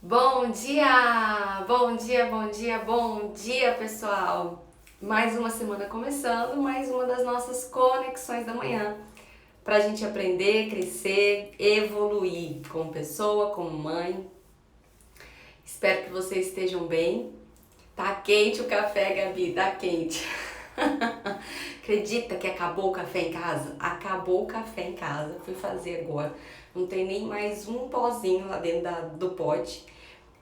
Bom dia! Bom dia, bom dia, bom dia, pessoal! Mais uma semana começando, mais uma das nossas conexões da manhã para a gente aprender, crescer, evoluir como pessoa, como mãe. Espero que vocês estejam bem. Tá quente o café, Gabi, tá quente. Acredita que acabou o café em casa? Acabou o café em casa, fui fazer agora. Não tem nem mais um pozinho lá dentro do pote.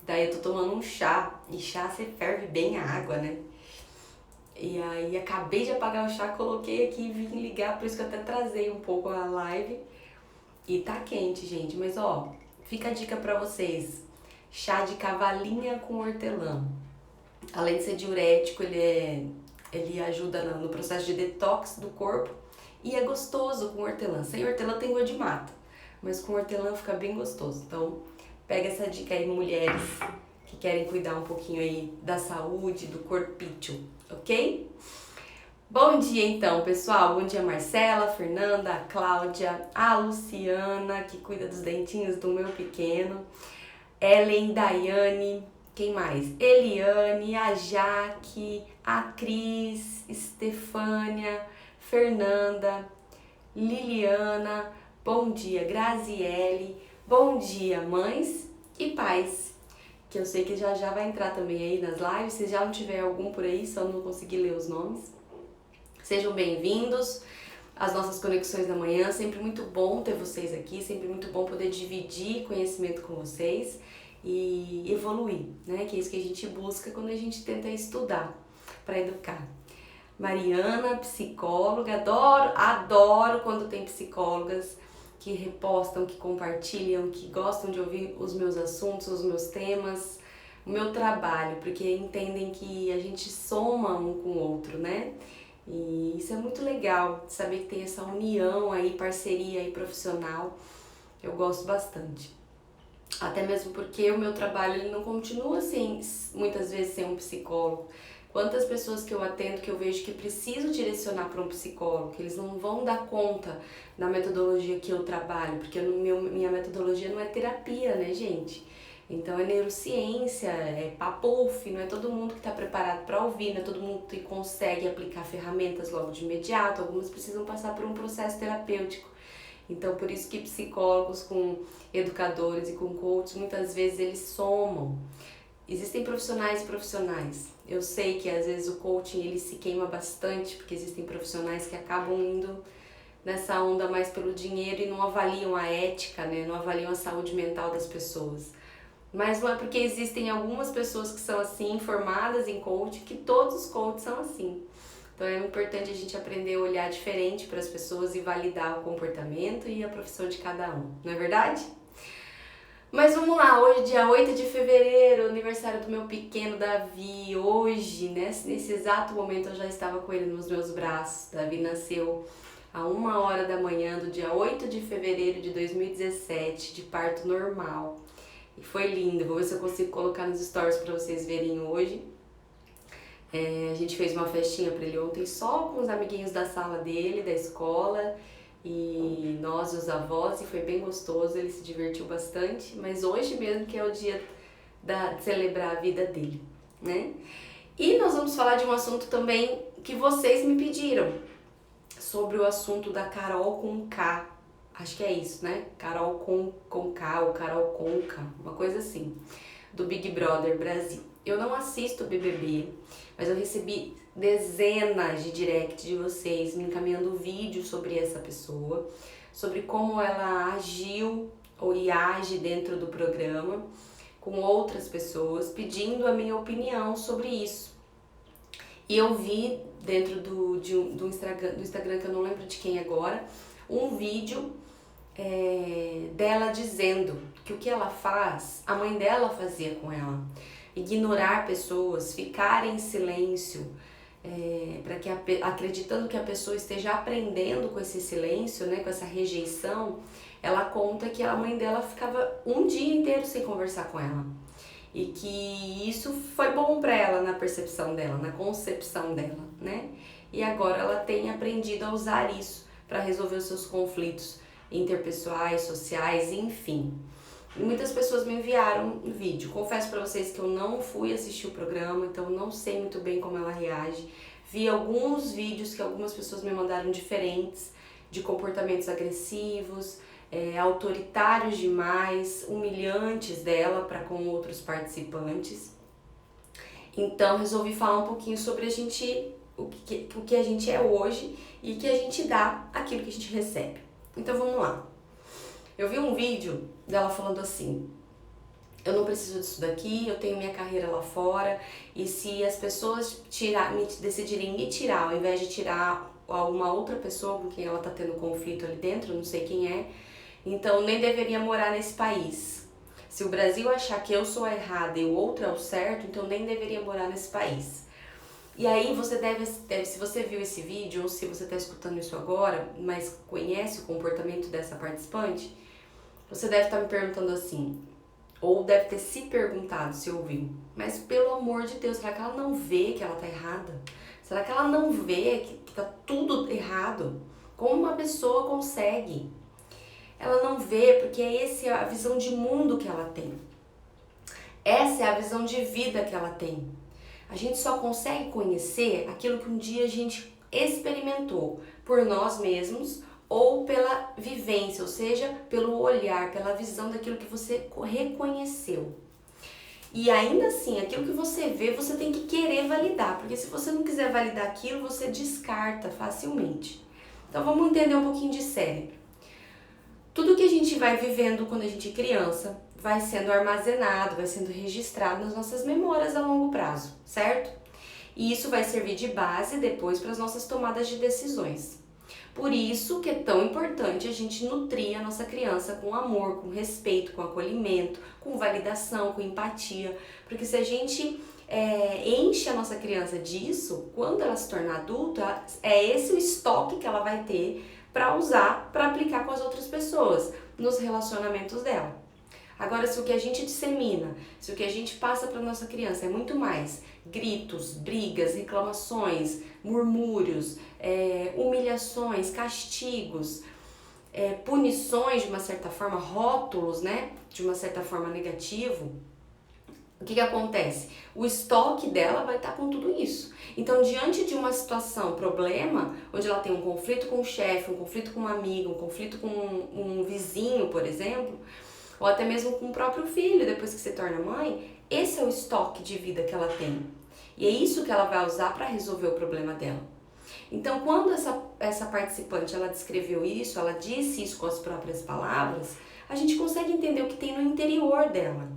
Daí eu tô tomando um chá, e chá você ferve bem a água, né? E aí acabei de apagar o chá, coloquei aqui e vim ligar, por isso que eu até trazei um pouco a live. E tá quente, gente, mas ó, fica a dica pra vocês. Chá de cavalinha com hortelã. Além de ser diurético, ele ajuda no processo de detox do corpo e é gostoso com hortelã. Sem hortelã tem gosto de mata, mas com hortelã fica bem gostoso. Então, pega essa dica aí, mulheres que querem cuidar um pouquinho aí da saúde, do corpício, ok? Bom dia então, pessoal. Bom dia, Marcela, Fernanda, a Cláudia, a Luciana, que cuida dos dentinhos do meu pequeno, Ellen, Daiane, quem mais? Eliane, a Jaque, a Cris, Estefânia, Fernanda, Liliana, bom dia, Graziele, bom dia, mães e pais, que eu sei que já vai entrar também aí nas lives, se já não tiver algum por aí, só não consegui ler os nomes. Sejam bem-vindos às nossas conexões da manhã, sempre muito bom ter vocês aqui, sempre muito bom poder dividir conhecimento com vocês e evoluir, né? Que é isso que a gente busca quando a gente tenta estudar para educar. Mariana, psicóloga, adoro quando tem psicólogas que repostam, que compartilham, que gostam de ouvir os meus assuntos, os meus temas, o meu trabalho, porque entendem que a gente soma um com o outro, né? E isso é muito legal, saber que tem essa união aí, parceria aí profissional, eu gosto bastante. Até mesmo porque o meu trabalho ele não continua assim, muitas vezes sem um psicólogo. Quantas pessoas que eu atendo que eu vejo que preciso direcionar para um psicólogo, que eles não vão dar conta da metodologia que eu trabalho, porque minha metodologia não é terapia, né, gente? Então é neurociência, é papuf, não é todo mundo que está preparado para ouvir, não é todo mundo que consegue aplicar ferramentas logo de imediato, algumas precisam passar por um processo terapêutico. Então por isso que psicólogos com educadores e com coaches, muitas vezes eles somam. Existem profissionais e profissionais. Eu sei que às vezes o coaching ele se queima bastante, porque existem profissionais que acabam indo nessa onda mais pelo dinheiro e não avaliam a ética, né? Não avaliam a saúde mental das pessoas. Mas não é porque existem algumas pessoas que são assim, formadas em coaching, que todos os coaches são assim. Então é importante a gente aprender a olhar diferente para as pessoas e validar o comportamento e a profissão de cada um, não é verdade? Mas vamos lá, hoje dia 8 de fevereiro, aniversário do meu pequeno Davi. Hoje, nesse exato momento, eu já estava com ele nos meus braços. Davi nasceu a 1 hora da manhã do dia 8 de fevereiro de 2017, de parto normal. E foi lindo, vou ver se eu consigo colocar nos stories para vocês verem hoje. A gente fez uma festinha para ele ontem só com os amiguinhos da sala dele, da escola, e nós e os avós, e foi bem gostoso, ele se divertiu bastante, mas hoje mesmo que é o dia de celebrar a vida dele, né? E nós vamos falar de um assunto também que vocês me pediram, sobre o assunto da Carol com K, acho que é isso, né? Carol com K ou Carol Conká, uma coisa assim, do Big Brother Brasil. Eu não assisto BBB, mas eu recebi dezenas de direct de vocês me encaminhando vídeos sobre essa pessoa, sobre como ela agiu ou age dentro do programa com outras pessoas, pedindo a minha opinião sobre isso. E eu vi dentro do Instagram, que eu não lembro de quem agora, um vídeo dela dizendo que o que ela faz, a mãe dela fazia com ela. Ignorar pessoas, ficar em silêncio, para que acreditando que a pessoa esteja aprendendo com esse silêncio, né, com essa rejeição, ela conta que a mãe dela ficava um dia inteiro sem conversar com ela. E que isso foi bom para ela na percepção dela, na concepção dela, né? E agora ela tem aprendido a usar isso para resolver os seus conflitos interpessoais, sociais, enfim. E muitas pessoas me enviaram um vídeo. Confesso para vocês que eu não fui assistir o programa, então não sei muito bem como ela reage. Vi alguns vídeos que algumas pessoas me mandaram diferentes, de comportamentos agressivos, autoritários demais, humilhantes dela para com outros participantes. Então resolvi falar um pouquinho sobre o que a gente é hoje e que a gente dá aquilo que a gente recebe. Então vamos lá. Eu vi um vídeo dela falando assim: eu não preciso disso daqui, eu tenho minha carreira lá fora, e se as pessoas decidirem me tirar, ao invés de tirar alguma outra pessoa com quem ela tá tendo conflito ali dentro, não sei quem é, então nem deveria morar nesse país. Se o Brasil achar que eu sou a errada e o outro é o certo, então nem deveria morar nesse país. E aí você deve, se você viu esse vídeo, ou se você está escutando isso agora, mas conhece o comportamento dessa participante, você deve estar me perguntando assim, ou deve ter se perguntado se ouviu, mas pelo amor de Deus, será que ela não vê que ela tá errada? Será que ela não vê que tá tudo errado? Como uma pessoa consegue? Ela não vê porque essa é a visão de mundo que ela tem. Essa é a visão de vida que ela tem. A gente só consegue conhecer aquilo que um dia a gente experimentou por nós mesmos ou pela vivência, ou seja, pelo olhar, pela visão daquilo que você reconheceu. E ainda assim, aquilo que você vê, você tem que querer validar, porque se você não quiser validar aquilo, você descarta facilmente. Então vamos entender um pouquinho de cérebro. Tudo que a gente vai vivendo quando a gente é criança vai sendo armazenado, vai sendo registrado nas nossas memórias a longo prazo, certo? E isso vai servir de base depois para as nossas tomadas de decisões. Por isso que é tão importante a gente nutrir a nossa criança com amor, com respeito, com acolhimento, com validação, com empatia. Porque se a gente enche a nossa criança disso, quando ela se tornar adulta, é esse o estoque que ela vai ter para usar, para aplicar com as outras pessoas, nos relacionamentos dela. Agora, se o que a gente dissemina, se o que a gente passa para nossa criança é muito mais gritos, brigas, reclamações, murmúrios, humilhações, castigos, punições de uma certa forma, rótulos, né, de uma certa forma negativo, o que acontece? O estoque dela vai estar com tudo isso. Então, diante de uma situação, problema, onde ela tem um conflito com o chefe, um conflito com uma amiga, um conflito com um vizinho, por exemplo, ou até mesmo com o próprio filho, depois que se torna mãe, esse é o estoque de vida que ela tem. E é isso que ela vai usar para resolver o problema dela. Então, quando essa participante ela descreveu isso, ela disse isso com as próprias palavras, a gente consegue entender o que tem no interior dela.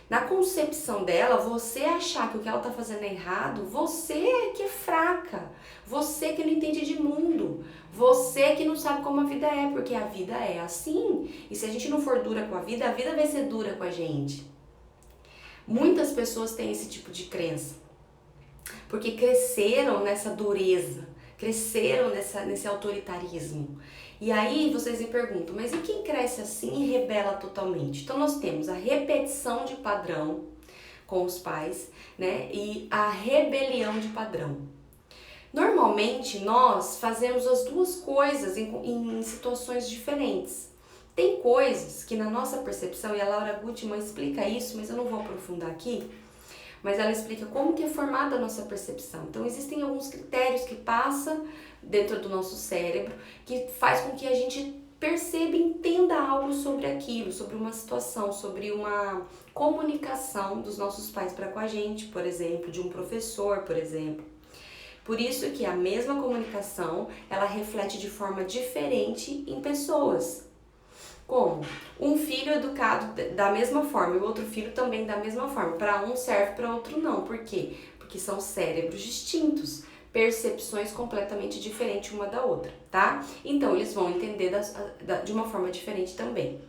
Na concepção dela, você achar que o que ela está fazendo é errado, você que é fraca, você que não entende de mundo, você que não sabe como a vida é, porque a vida é assim. E se a gente não for dura com a vida vai ser dura com a gente. Muitas pessoas têm esse tipo de crença, porque cresceram nessa dureza, cresceram nesse autoritarismo. E aí vocês me perguntam, mas e quem cresce assim e rebela totalmente? Então nós temos a repetição de padrão com os pais, né? E a rebelião de padrão. Normalmente nós fazemos as duas coisas em situações diferentes. Tem coisas que na nossa percepção, e a Laura Gutman explica isso, mas eu não vou aprofundar aqui, mas ela explica como que é formada a nossa percepção. Então existem alguns critérios que passam dentro do nosso cérebro, que faz com que a gente perceba e entenda algo sobre aquilo, sobre uma situação, sobre uma comunicação dos nossos pais para com a gente, por exemplo, de um professor, por exemplo. Por isso que a mesma comunicação, ela reflete de forma diferente em pessoas. Como? Um filho educado da mesma forma e o outro filho também da mesma forma. Para um serve, para outro não. Por quê? Porque são cérebros distintos, percepções completamente diferentes uma da outra, tá? Então, eles vão entender de uma forma diferente também.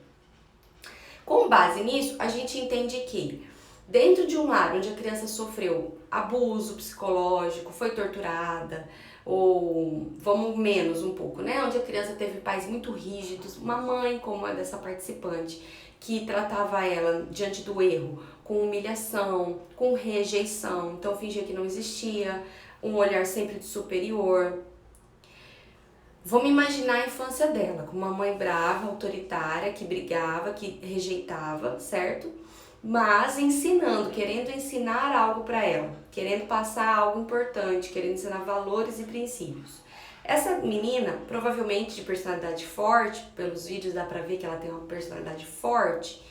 Com base nisso, a gente entende que dentro de um lar onde a criança sofreu abuso psicológico, foi torturada, ou vamos menos um pouco, né? Onde a criança teve pais muito rígidos, uma mãe como a dessa participante, que tratava ela diante do erro com humilhação, com rejeição, então fingia que não existia, um olhar sempre de superior. Vamos imaginar a infância dela, com uma mãe brava, autoritária, que brigava, que rejeitava, certo? Mas ensinando, querendo ensinar algo para ela, querendo passar algo importante, querendo ensinar valores e princípios. Essa menina, provavelmente de personalidade forte, pelos vídeos dá pra ver que ela tem uma personalidade forte,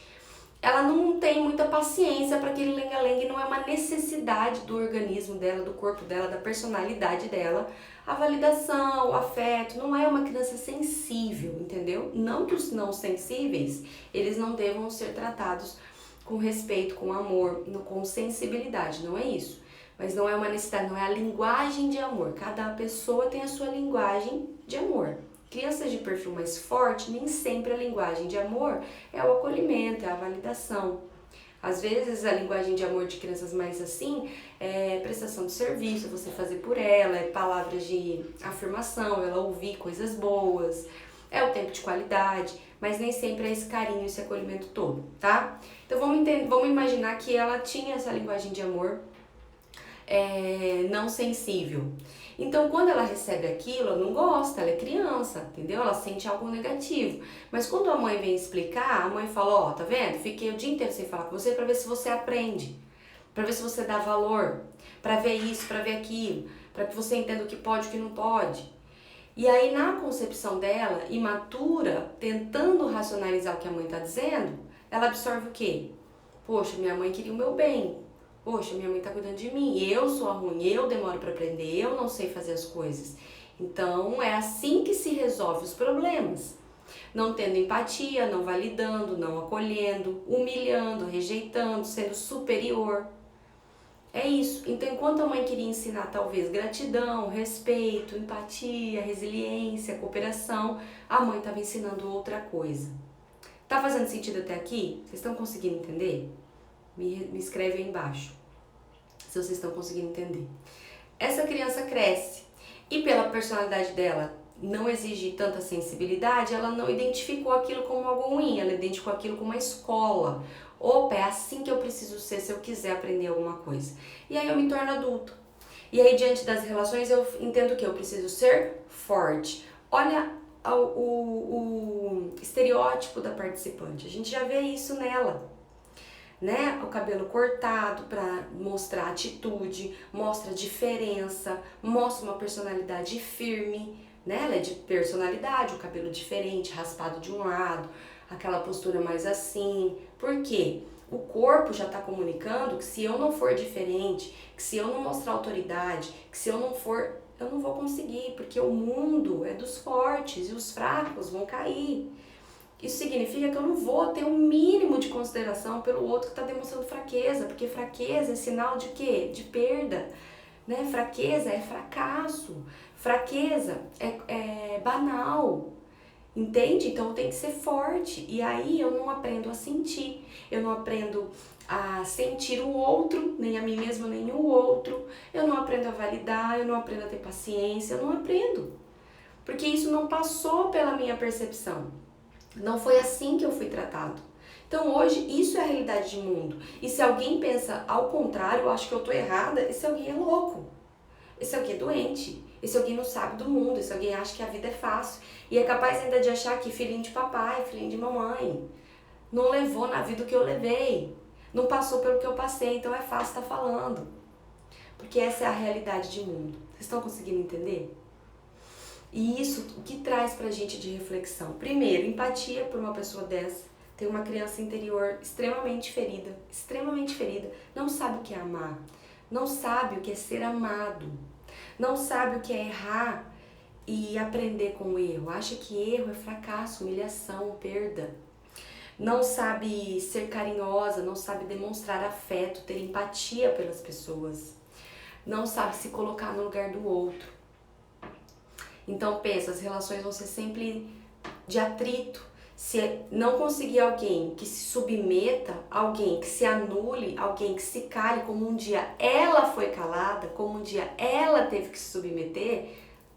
ela não tem muita paciência para aquele lenga-lenga, não é uma necessidade do organismo dela, do corpo dela, da personalidade dela. A validação, o afeto, não é uma criança sensível, entendeu? Não que os não sensíveis, eles não devam ser tratados com respeito, com amor, com sensibilidade, não é isso. Mas não é uma necessidade, não é a linguagem de amor. Cada pessoa tem a sua linguagem de amor. Crianças de perfil mais forte, nem sempre a linguagem de amor é o acolhimento, é a validação. Às vezes a linguagem de amor de crianças mais assim é prestação de serviço, você fazer por ela, é palavras de afirmação, ela ouvir coisas boas, é o tempo de qualidade, mas nem sempre é esse carinho, esse acolhimento todo, tá? Então vamos imaginar que ela tinha essa linguagem de amor não sensível. Então, quando ela recebe aquilo, ela não gosta, ela é criança, entendeu? Ela sente algo negativo. Mas quando a mãe vem explicar, a mãe fala, ó, tá vendo? Fiquei o dia inteiro sem falar com você para ver se você aprende, para ver se você dá valor, para ver isso, para ver aquilo, para que você entenda o que pode e o que não pode. E aí, na concepção dela, imatura, tentando racionalizar o que a mãe tá dizendo, ela absorve o quê? Poxa, minha mãe queria o meu bem. Poxa, minha mãe tá cuidando de mim, eu sou a ruim, eu demoro para aprender, eu não sei fazer as coisas. Então é assim que se resolve os problemas. Não tendo empatia, não validando, não acolhendo, humilhando, rejeitando, sendo superior. É isso. Então, enquanto a mãe queria ensinar talvez gratidão, respeito, empatia, resiliência, cooperação, a mãe estava ensinando outra coisa. Tá fazendo sentido até aqui? Vocês estão conseguindo entender? Me escreve aí embaixo se vocês estão conseguindo entender. Essa criança cresce e pela personalidade dela não exige tanta sensibilidade, ela não identificou aquilo como algo ruim, ela identificou aquilo como uma escola. Opa, é assim que eu preciso ser se eu quiser aprender alguma coisa. E aí eu me torno adulto. E aí diante das relações eu entendo que eu preciso ser forte. Olha o estereótipo da participante, a gente já vê isso nela. Né? O cabelo cortado para mostrar atitude, mostra diferença, mostra uma personalidade firme, né? Ela é de personalidade, o cabelo diferente, raspado de um lado, aquela postura mais assim. Por quê? O corpo já está comunicando que se eu não for diferente, que se eu não mostrar autoridade, que se eu não for, eu não vou conseguir, porque o mundo é dos fortes e os fracos vão cair. Isso significa que eu não vou ter um mínimo de consideração pelo outro que está demonstrando fraqueza, porque fraqueza é sinal de quê? De perda, né? Fraqueza é fracasso, fraqueza é banal, entende? Então eu tenho que ser forte, e aí eu não aprendo a sentir, eu não aprendo a sentir o outro, nem a mim mesma, nem o outro, eu não aprendo a validar, eu não aprendo a ter paciência, eu não aprendo, porque isso não passou pela minha percepção. Não foi assim que eu fui tratado. Então hoje isso é a realidade de mundo. E se alguém pensa ao contrário, eu acho que eu tô errada, esse alguém é louco. Esse alguém é doente. Esse alguém não sabe do mundo. Esse alguém acha que a vida é fácil. E é capaz ainda de achar que filhinho de papai, filhinho de mamãe, não levou na vida o que eu levei. Não passou pelo que eu passei, então é fácil estar falando. Porque essa é a realidade de mundo. Vocês estão conseguindo entender? E isso, o que traz pra gente de reflexão? Primeiro, empatia por uma pessoa dessa. Tem uma criança interior extremamente ferida, não sabe o que é amar, não sabe o que é ser amado, não sabe o que é errar e aprender com o erro. Acha que erro é fracasso, humilhação, perda. Não sabe ser carinhosa, não sabe demonstrar afeto, ter empatia pelas pessoas. Não sabe se colocar no lugar do outro. Então pensa, as relações vão ser sempre de atrito. Se não conseguir alguém que se submeta, alguém que se anule, alguém que se cale, como um dia ela foi calada, como um dia ela teve que se submeter,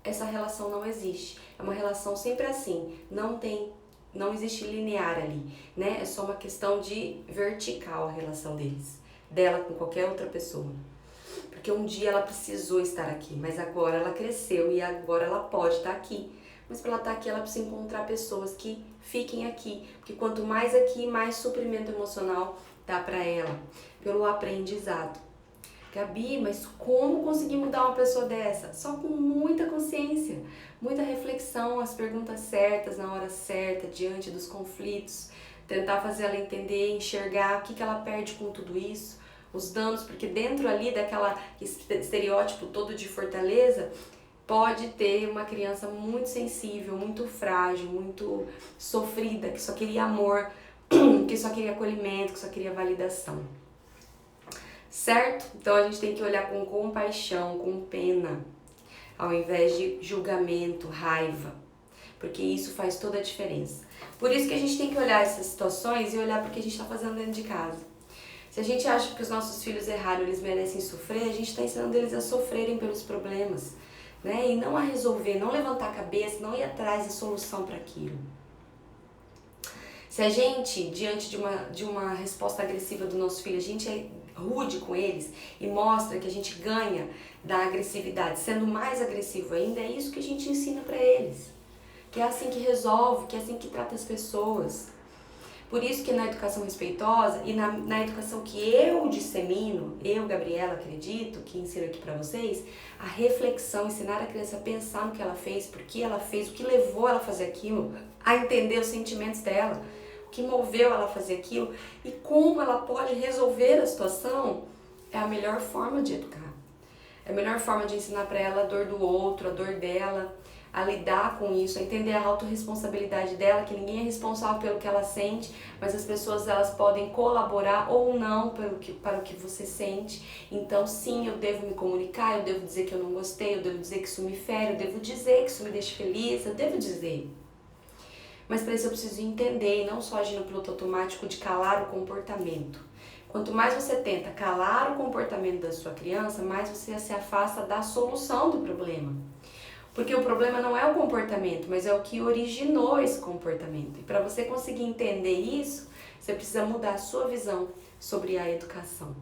essa relação não existe. É uma relação sempre assim, não existe linear ali, né? É só uma questão de vertical a relação dela com qualquer outra pessoa. Porque um dia ela precisou estar aqui, mas agora ela cresceu e agora ela pode estar aqui. mas para ela estar aqui ela precisa encontrar pessoas que fiquem aqui, porque quanto mais aqui, mais suprimento emocional dá para ela, pelo aprendizado. Gabi, mas como conseguir mudar uma pessoa dessa? Só com muita consciência, muita reflexão, as perguntas certas na hora certa, diante dos conflitos, tentar fazer ela entender, enxergar o que ela perde com tudo isso, os danos, porque dentro ali daquela estereótipo todo de fortaleza, pode ter uma criança muito sensível, muito frágil, muito sofrida, que só queria amor, que só queria acolhimento, que só queria validação. Certo? Então a gente tem que olhar com compaixão, com pena, ao invés de julgamento, raiva, porque isso faz toda a diferença. Por isso que a gente tem que olhar essas situações e olhar porque a gente está fazendo dentro de casa. Se a gente acha que os nossos filhos erraram, eles merecem sofrer, a gente está ensinando eles a sofrerem pelos problemas, né? E não a resolver, não levantar a cabeça, não ir atrás de solução para aquilo. Se a gente, diante de uma resposta agressiva do nosso filho, a gente é rude com eles e mostra que a gente ganha da agressividade, sendo mais agressivo ainda, é isso que a gente ensina para eles. Que é assim que resolve, que é assim que trata as pessoas. Por isso que na educação respeitosa e na educação que eu dissemino, eu, Gabriela, acredito, que ensino aqui para vocês, a reflexão, ensinar a criança a pensar no que ela fez, por que ela fez, o que levou ela a fazer aquilo, a entender os sentimentos dela, o que moveu ela a fazer aquilo e como ela pode resolver a situação, é a melhor forma de educar. É a melhor forma de ensinar para ela a dor do outro, a dor dela, a lidar com isso, a entender a autorresponsabilidade dela, que ninguém é responsável pelo que ela sente, mas as pessoas elas podem colaborar ou não para o que você sente. Então sim, eu devo me comunicar, eu devo dizer que eu não gostei, eu devo dizer que isso me fere, eu devo dizer que isso me deixa feliz, eu devo dizer. Mas para isso eu preciso entender e não só agir no piloto automático de calar o comportamento. Quanto mais você tenta calar o comportamento da sua criança, mais você se afasta da solução do problema. Porque o problema não é o comportamento, mas é o que originou esse comportamento. E para você conseguir entender isso, você precisa mudar a sua visão sobre a educação.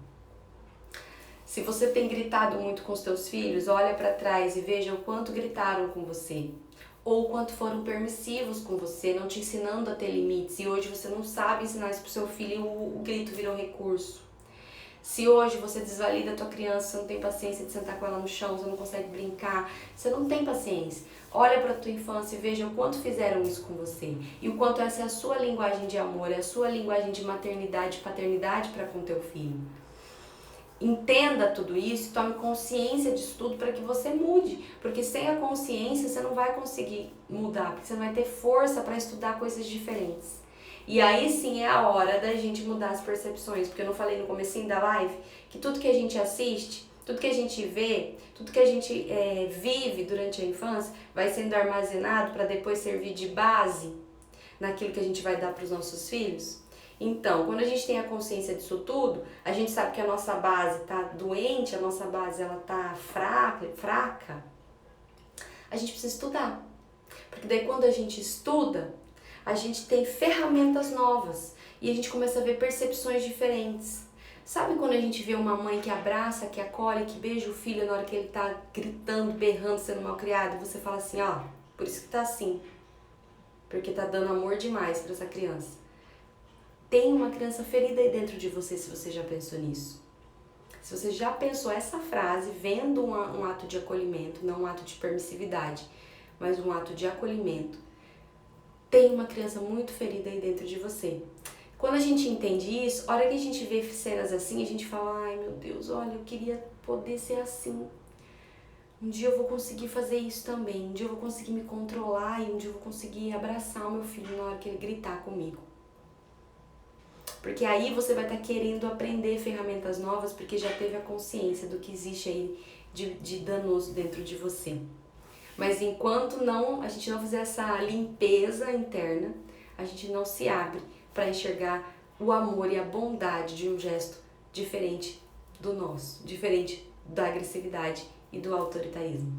Se você tem gritado muito com os seus filhos, olha para trás e veja o quanto gritaram com você. Ou o quanto foram permissivos com você, não te ensinando a ter limites. E hoje você não sabe ensinar isso para o seu filho e o grito virou recurso. Se hoje você desvalida a tua criança, você não tem paciência de sentar com ela no chão, você não consegue brincar, você não tem paciência. Olha para a tua infância e veja o quanto fizeram isso com você. E o quanto essa é a sua linguagem de amor, é a sua linguagem de maternidade e paternidade para com teu filho. Entenda tudo isso, tome consciência disso tudo para que você mude. Porque sem a consciência você não vai conseguir mudar, porque você não vai ter força para estudar coisas diferentes. E aí sim é a hora da gente mudar as percepções, porque eu não falei no comecinho da live que tudo que a gente assiste, tudo que a gente vê, tudo que a gente vive durante a infância vai sendo armazenado para depois servir de base naquilo que a gente vai dar para os nossos filhos. Então, quando a gente tem a consciência disso tudo, a gente sabe que a nossa base está doente, a nossa base ela está fraca, a gente precisa estudar. Porque daí quando a gente estuda, a gente tem ferramentas novas e a gente começa a ver percepções diferentes. Sabe quando a gente vê uma mãe que abraça, que acolhe, que beija o filho na hora que ele tá gritando, berrando, sendo mal criado, e você fala assim, ó, por isso que tá assim, porque tá dando amor demais para essa criança. Tem uma criança ferida aí dentro de você, se você já pensou nisso. Se você já pensou essa frase, vendo um ato de acolhimento, não um ato de permissividade, mas um ato de acolhimento, tem uma criança muito ferida aí dentro de você. Quando a gente entende isso, a hora que a gente vê cenas assim, a gente fala, ai meu Deus, olha, eu queria poder ser assim. Um dia eu vou conseguir fazer isso também, um dia eu vou conseguir me controlar e um dia eu vou conseguir abraçar o meu filho na hora que ele gritar comigo. Porque aí você vai estar querendo aprender ferramentas novas porque já teve a consciência do que existe aí de danoso dentro de você. Mas enquanto a gente não fizer essa limpeza interna, a gente não se abre para enxergar o amor e a bondade de um gesto diferente do nosso, diferente da agressividade e do autoritarismo.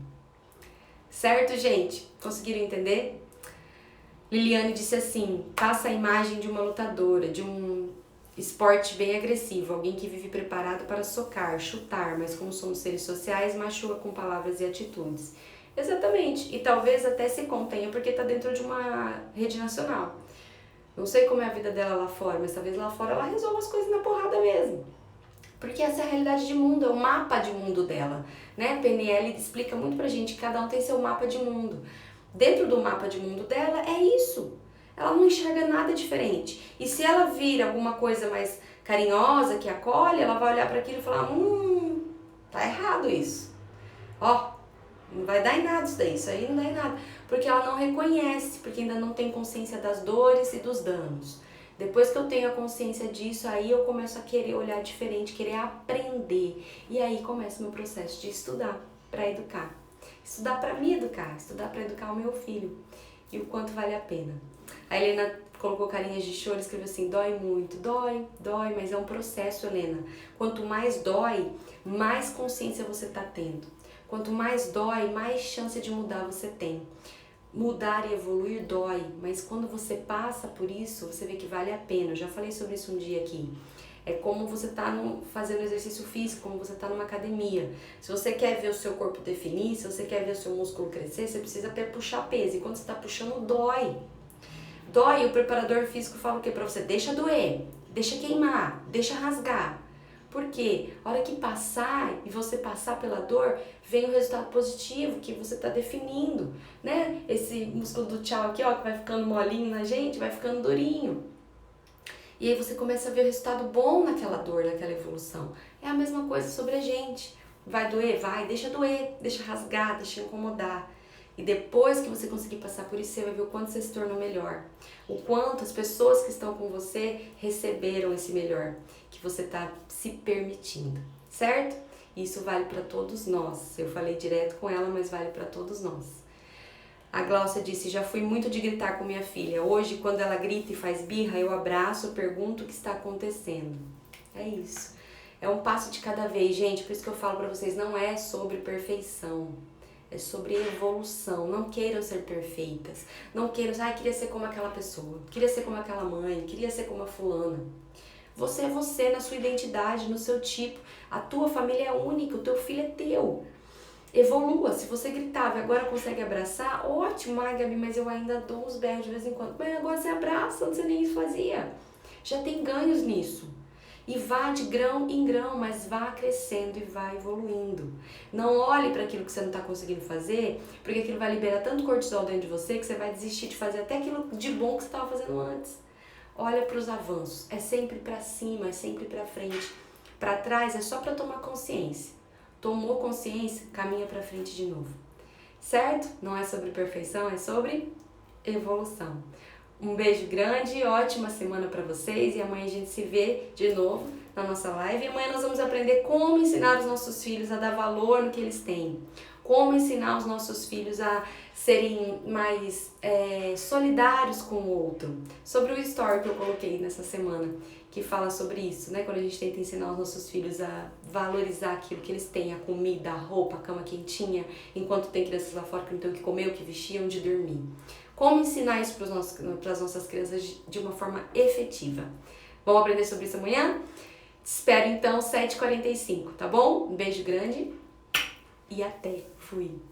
Certo, gente? Conseguiram entender? Liliane disse assim, passa a imagem de uma lutadora, de um esporte bem agressivo, alguém que vive preparado para socar, chutar, mas como somos seres sociais, machuca com palavras e atitudes. Exatamente. E talvez até se contenha porque tá dentro de uma rede nacional. Não sei como é a vida dela lá fora, mas talvez lá fora ela resolva as coisas na porrada mesmo. Porque essa é a realidade de mundo, é o mapa de mundo dela, né? PNL explica muito pra gente que cada um tem seu mapa de mundo. Dentro do mapa de mundo dela é isso. Ela não enxerga nada diferente. E se ela vir alguma coisa mais carinhosa, que acolhe, ela vai olhar para aquilo e falar, tá errado isso. Ó, não vai dar em nada isso aí não dá em nada. Porque ela não reconhece, porque ainda não tem consciência das dores e dos danos. Depois que eu tenho a consciência disso, aí eu começo a querer olhar diferente, querer aprender. E aí começa o meu processo de estudar para educar. Estudar para me educar, estudar para educar o meu filho. E o quanto vale a pena. A Helena colocou carinhas de choro e escreveu assim, dói muito, dói, mas é um processo, Helena. Quanto mais dói, mais consciência você tá tendo. Quanto mais dói, mais chance de mudar você tem. Mudar e evoluir dói, mas quando você passa por isso, você vê que vale a pena. Eu já falei sobre isso um dia aqui. É como você tá fazendo exercício físico, como você tá numa academia. Se você quer ver o seu corpo definir, se você quer ver o seu músculo crescer, você precisa puxar peso. E quando você tá puxando, dói. Dói, o preparador físico fala o quê pra você? Deixa doer, deixa queimar, deixa rasgar. Por quê? A hora que passar e você passar pela dor, vem o resultado positivo que você está definindo, né? Esse músculo do tchau aqui, ó, que vai ficando molinho na gente, vai ficando durinho. E aí você começa a ver o resultado bom naquela dor, naquela evolução. É a mesma coisa sobre a gente. Vai doer? Vai, doer, deixa rasgar, deixa incomodar. E depois que você conseguir passar por isso, você vai ver o quanto você se tornou melhor. O quanto as pessoas que estão com você receberam esse melhor que você está se permitindo, certo? Isso vale para todos nós. Eu falei direto com ela, mas vale para todos nós. A Glaucia disse, já fui muito de gritar com minha filha. Hoje, quando ela grita e faz birra, eu abraço, pergunto o que está acontecendo. É isso. É um passo de cada vez, gente. Por isso que eu falo para vocês, não é sobre perfeição. É sobre evolução. Não queiram ser perfeitas. Não queiram, queria ser como aquela pessoa. Queria ser como aquela mãe. Queria ser como a fulana. Você é você na sua identidade, no seu tipo. A tua família é única, o teu filho é teu. Evolua. Se você gritava e agora consegue abraçar, ótimo, Gabi, mas eu ainda dou uns berros de vez em quando. Mas agora você abraça, antes você nem isso fazia. Já tem ganhos nisso. E vá de grão em grão, mas vá crescendo e vá evoluindo. Não olhe para aquilo que você não está conseguindo fazer, porque aquilo vai liberar tanto cortisol dentro de você que você vai desistir de fazer até aquilo de bom que você estava fazendo antes. Olha para os avanços, é sempre para cima, é sempre para frente. Para trás é só para tomar consciência. Tomou consciência, caminha para frente de novo. Certo? Não é sobre perfeição, é sobre evolução. Um beijo grande, ótima semana para vocês e amanhã a gente se vê de novo na nossa live. E amanhã nós vamos aprender como ensinar os nossos filhos a dar valor no que eles têm. Como ensinar os nossos filhos a serem mais solidários com o outro. Sobre o story que eu coloquei nessa semana, que fala sobre isso, né? Quando a gente tenta ensinar os nossos filhos a valorizar aquilo que eles têm, a comida, a roupa, a cama quentinha, enquanto tem crianças lá fora que não tem o que comer, o que vestir, onde dormir. Como ensinar isso para as nossas crianças de uma forma efetiva. Vamos aprender sobre isso amanhã? Te espero então 7h45, tá bom? Um beijo grande e até. Fui!